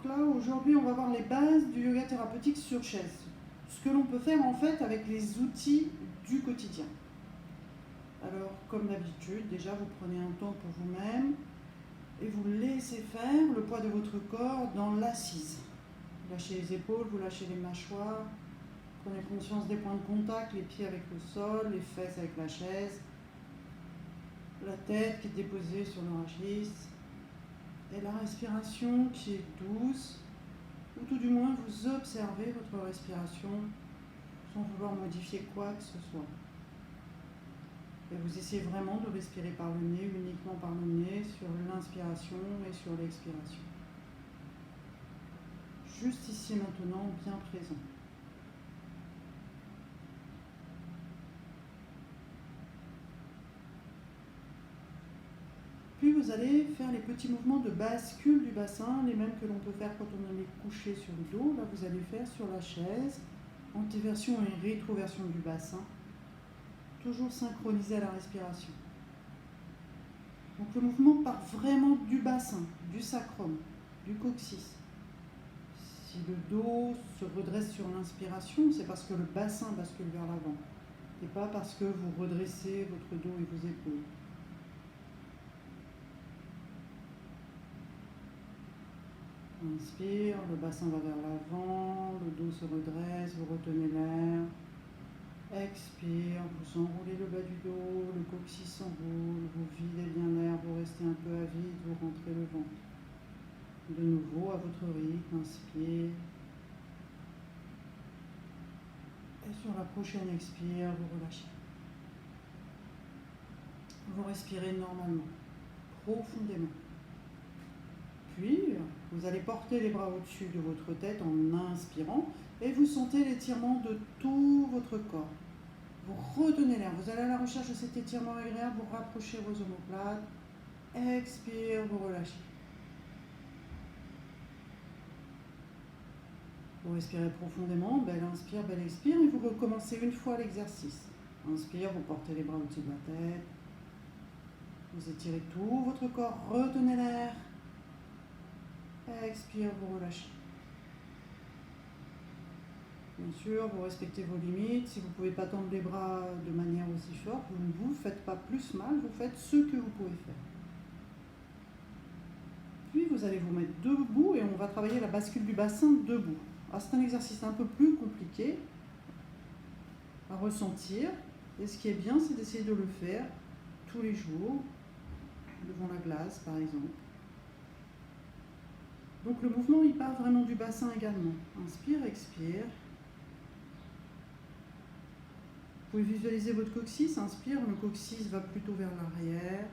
là, aujourd'hui, on va voir les bases du yoga thérapeutique sur chaise. Ce que l'on peut faire en fait avec les outils du quotidien. Alors, comme d'habitude, déjà, vous prenez un temps pour vous-même et vous laissez faire le poids de votre corps dans l'assise. Vous lâchez les épaules, vous lâchez les mâchoires. Prenez conscience des points de contact, les pieds avec le sol, les fesses avec la chaise, la tête qui est déposée sur l'orachis, et la respiration qui est douce, ou tout du moins vous observez votre respiration sans vouloir modifier quoi que ce soit. Et vous essayez vraiment de respirer par le nez, uniquement par le nez, sur l'inspiration et sur l'expiration. Juste ici maintenant, bien présent. Puis vous allez faire les petits mouvements de bascule du bassin, les mêmes que l'on peut faire quand on est couché sur le dos. Là, vous allez faire sur la chaise, antéversion et rétroversion du bassin, toujours synchronisé à la respiration. Donc le mouvement part vraiment du bassin, du sacrum, du coccyx. Si le dos se redresse sur l'inspiration, c'est parce que le bassin bascule vers l'avant, et pas parce que vous redressez votre dos et vos épaules. Inspire, le bassin va vers l'avant, le dos se redresse, vous retenez l'air. Expire, vous enroulez le bas du dos, le coccyx s'enroule, vous videz bien l'air, vous restez un peu à vide, vous rentrez le ventre. De nouveau, à votre rythme, inspire. Et sur la prochaine expire, vous relâchez. Vous respirez normalement, profondément. Puis, vous allez porter les bras au-dessus de votre tête en inspirant et vous sentez l'étirement de tout votre corps. Vous retenez l'air, vous allez à la recherche de cet étirement agréable, vous rapprochez vos omoplates. Expire, vous relâchez. Vous respirez profondément, belle inspire, belle expire et vous recommencez une fois l'exercice. Inspire, vous portez les bras au-dessus de la tête. Vous étirez tout votre corps, retenez l'air. Expire, vous relâchez. Bien sûr, vous respectez vos limites. Si vous ne pouvez pas tendre les bras de manière aussi forte, vous ne vous faites pas plus mal, vous faites ce que vous pouvez faire. Puis vous allez vous mettre debout et on va travailler la bascule du bassin debout. Alors, c'est un exercice un peu plus compliqué à ressentir. Et ce qui est bien, c'est d'essayer de le faire tous les jours, devant la glace par exemple. Donc le mouvement, il part vraiment du bassin également. Inspire, expire. Vous pouvez visualiser votre coccyx. Inspire, le coccyx va plutôt vers l'arrière.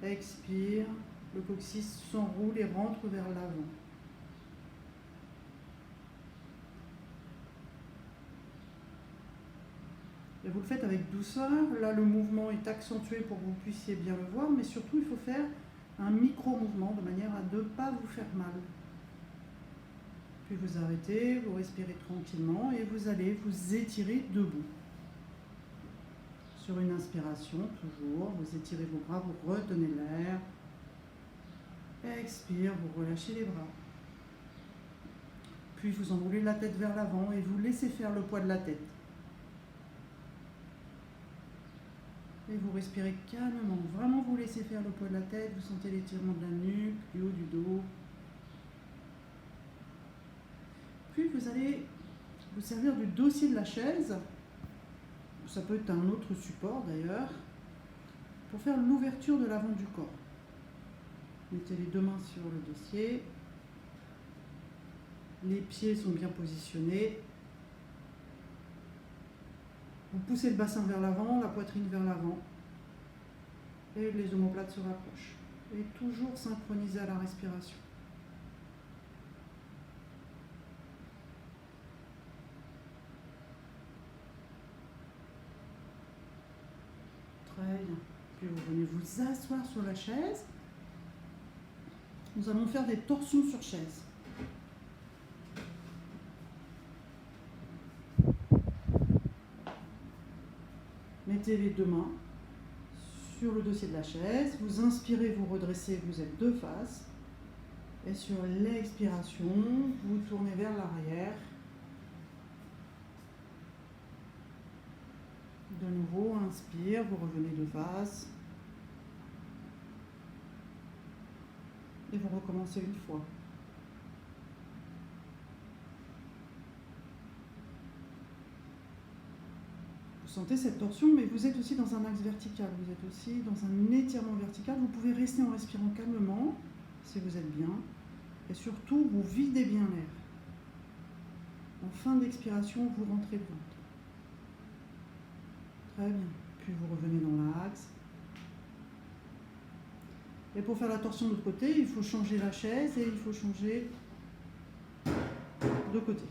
Expire, le coccyx s'enroule et rentre vers l'avant. Et vous le faites avec douceur. Là, le mouvement est accentué pour que vous puissiez bien le voir, mais surtout, il faut faire un micro-mouvement de manière à ne pas vous faire mal. Puis vous arrêtez, vous respirez tranquillement et vous allez vous étirer debout. Sur une inspiration, toujours, vous étirez vos bras, vous retenez l'air. Expire, vous relâchez les bras. Puis vous enroulez la tête vers l'avant et vous laissez faire le poids de la tête. Et vous respirez calmement. Vraiment, vous laissez faire le poids de la tête. Vous sentez l'étirement de la nuque, du haut du dos. Puis vous allez vous servir du dossier de la chaise. Ça peut être un autre support d'ailleurs. Pour faire l'ouverture de l'avant du corps. Mettez les deux mains sur le dossier. Les pieds sont bien positionnés. Vous poussez le bassin vers l'avant, la poitrine vers l'avant. Et les omoplates se rapprochent. Et toujours synchronisé à la respiration. Très bien. Puis vous venez vous asseoir sur la chaise. Nous allons faire des torsions sur chaise. Mettez les deux mains sur le dossier de la chaise. Vous inspirez, vous redressez, vous êtes de face. Et sur l'expiration, vous tournez vers l'arrière. De nouveau, inspire, vous revenez de face. Et vous recommencez une fois. Vous sentez cette torsion, mais vous êtes aussi dans un axe vertical. Vous êtes aussi dans un étirement vertical. Vous pouvez rester en respirant calmement, si vous êtes bien. Et surtout, vous videz bien l'air. En fin d'expiration, vous rentrez le ventre. Très bien. Puis vous revenez dans l'axe. Et pour faire la torsion de l'autre côté, il faut changer la chaise et il faut changer de côté.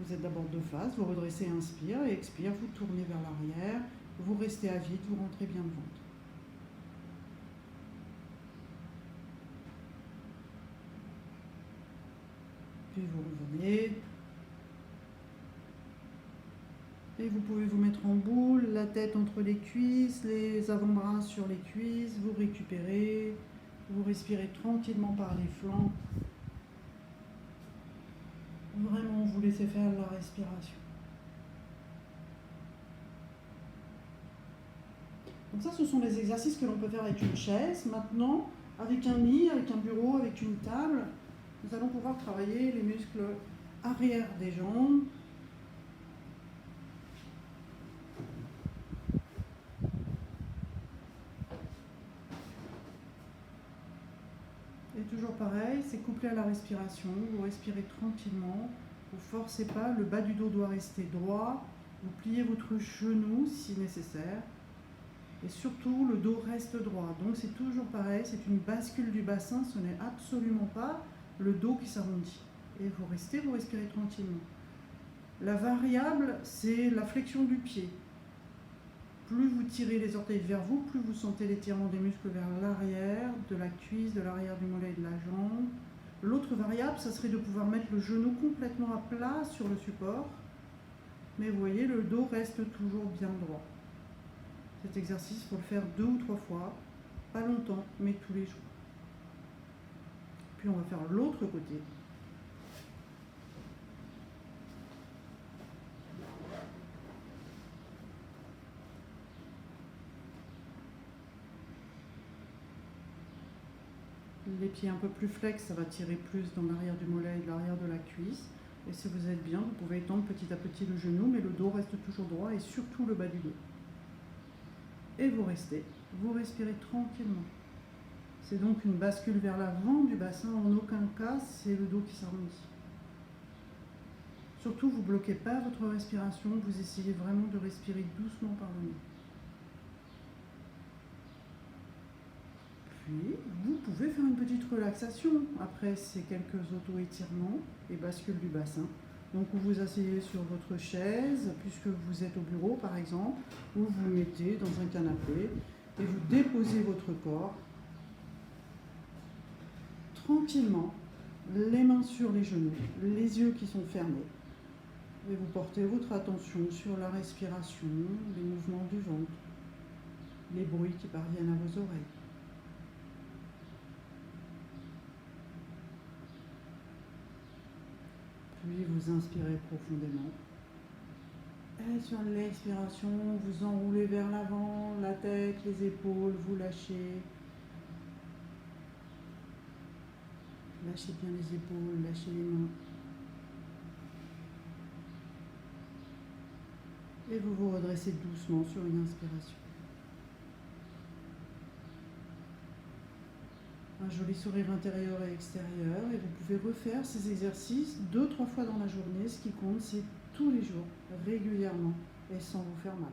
Vous êtes d'abord de face, vous redressez, inspire et expire, vous tournez vers l'arrière, vous restez à vide, vous rentrez bien le ventre. Puis vous revenez. Et vous pouvez vous mettre en boule, la tête entre les cuisses, les avant-bras sur les cuisses, vous récupérez, vous respirez tranquillement par les flancs. Vraiment, vous laissez faire la respiration. Donc ça, ce sont les exercices que l'on peut faire avec une chaise. Maintenant, avec un lit, avec un bureau, avec une table, nous allons pouvoir travailler les muscles arrière des jambes. Et toujours pareil, c'est couplé à la respiration. Vous respirez tranquillement, vous ne forcez pas, le bas du dos doit rester droit. Vous pliez votre genou si nécessaire. Et surtout, le dos reste droit. Donc c'est toujours pareil, c'est une bascule du bassin, ce n'est absolument pas le dos qui s'arrondit. Et vous respirez tranquillement. La variable, c'est la flexion du pied. Plus vous tirez les orteils vers vous, plus vous sentez l'étirement des muscles vers l'arrière, de la cuisse, de l'arrière du mollet et de la jambe. L'autre variable, ça serait de pouvoir mettre le genou complètement à plat sur le support. Mais vous voyez, le dos reste toujours bien droit. Cet exercice, il faut le faire 2 ou 3 fois, pas longtemps, mais tous les jours. Puis on va faire l'autre côté. Les pieds un peu plus flex, ça va tirer plus dans l'arrière du mollet et l'arrière de la cuisse. Et si vous êtes bien, vous pouvez étendre petit à petit le genou, mais le dos reste toujours droit et surtout le bas du dos. Et vous respirez tranquillement. C'est donc une bascule vers l'avant du bassin, en aucun cas c'est le dos qui s'arrondit. Surtout, vous ne bloquez pas votre respiration, vous essayez vraiment de respirer doucement par le nez. Puis, vous pouvez faire une petite relaxation après ces quelques auto-étirements et bascules du bassin. Donc, vous vous asseyez sur votre chaise, puisque vous êtes au bureau par exemple, ou vous vous mettez dans un canapé et vous déposez votre corps tranquillement, les mains sur les genoux, les yeux qui sont fermés. Et vous portez votre attention sur la respiration, les mouvements du ventre, les bruits qui parviennent à vos oreilles. Puis vous inspirez profondément. Et sur l'expiration, vous enroulez vers l'avant, la tête, les épaules, vous lâchez. Lâchez bien les épaules, lâchez les mains. Et vous vous redressez doucement sur une inspiration. Un joli sourire intérieur et extérieur. Et vous pouvez refaire ces exercices 2-3 fois dans la journée. Ce qui compte, c'est tous les jours, régulièrement et sans vous faire mal.